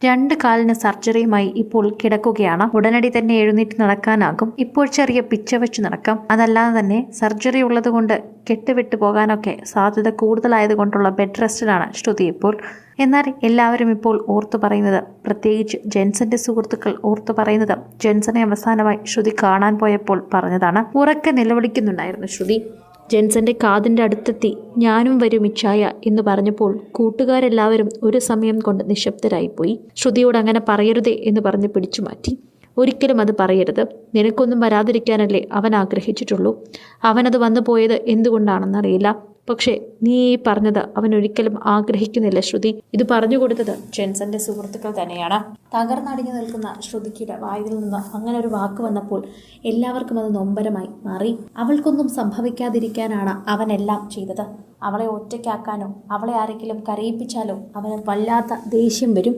രണ്ട് കാലിന് സർജറിയുമായി ഇപ്പോൾ കിടക്കുകയാണ്. ഉടനടി തന്നെ എഴുന്നേറ്റ് നടക്കാനാകും. ഇപ്പോൾ ചെറിയ പിച്ച വെച്ച് നടക്കാം. അതല്ലാതെ തന്നെ സർജറി ഉള്ളതുകൊണ്ട് കെട്ടുവിട്ടു പോകാനൊക്കെ സാധ്യത കൂടുതലായതുകൊണ്ടുള്ള ബെഡ് റെസ്റ്റിലാണ് ശ്രുതി ഇപ്പോൾ. എന്നാൽ എല്ലാവരും ഇപ്പോൾ ഓർത്തു പറയുന്നത്, പ്രത്യേകിച്ച് ജെൻസന്റെ സുഹൃത്തുക്കൾ ഓർത്തു പറയുന്നത്, ജെൻസനെ അവസാനമായി ശ്രുതി കാണാൻ പോയപ്പോൾ പറഞ്ഞതാണ്. ഉറക്കെ നിലവിളിക്കുന്നുണ്ടായിരുന്നു ശ്രുതി. ജെൻസന്റെ കാതിൻ്റെ അടുത്തെത്തി ഞാനും വരും ഇച്ഛായ എന്ന് പറഞ്ഞപ്പോൾ കൂട്ടുകാരെല്ലാവരും ഒരു സമയം കൊണ്ട് നിശബ്ദരായിപ്പോയി. ശ്രുതിയോട് അങ്ങനെ പറയരുതേ എന്ന് പറഞ്ഞ് പിടിച്ചു മാറ്റി. ഒരിക്കലും അത് പറയരുത്. നിനക്കൊന്നും വരാതിരിക്കാനല്ലേ അവൻ ആഗ്രഹിച്ചിട്ടുള്ളൂ. അവനത് വന്നു പോയത് എന്തുകൊണ്ടാണെന്നറിയില്ല. പക്ഷേ നീ ഈ പറഞ്ഞത് അവൻ ഒരിക്കലും ആഗ്രഹിക്കുന്നില്ല ശ്രുതി. ഇത് പറഞ്ഞു കൊടുത്തത് ജെൻസന്റെ സുഹൃത്തുക്കൾ തന്നെയാണ്. തകർന്നടിഞ്ഞു നിൽക്കുന്ന ശ്രുതിയുടെ വായിൽ നിന്ന് അങ്ങനെ ഒരു വാക്ക് വന്നപ്പോൾ എല്ലാവർക്കും അത് നൊമ്പരമായി മാറി. അവൾക്കൊന്നും സംഭവിക്കാതിരിക്കാനാണ് അവനെല്ലാം ചെയ്തത്. അവളെ ഒറ്റയ്ക്കാക്കാനോ അവളെ ആരെങ്കിലും കരയിപ്പിച്ചാലോ അവന് വല്ലാത്ത ദേഷ്യം വരും.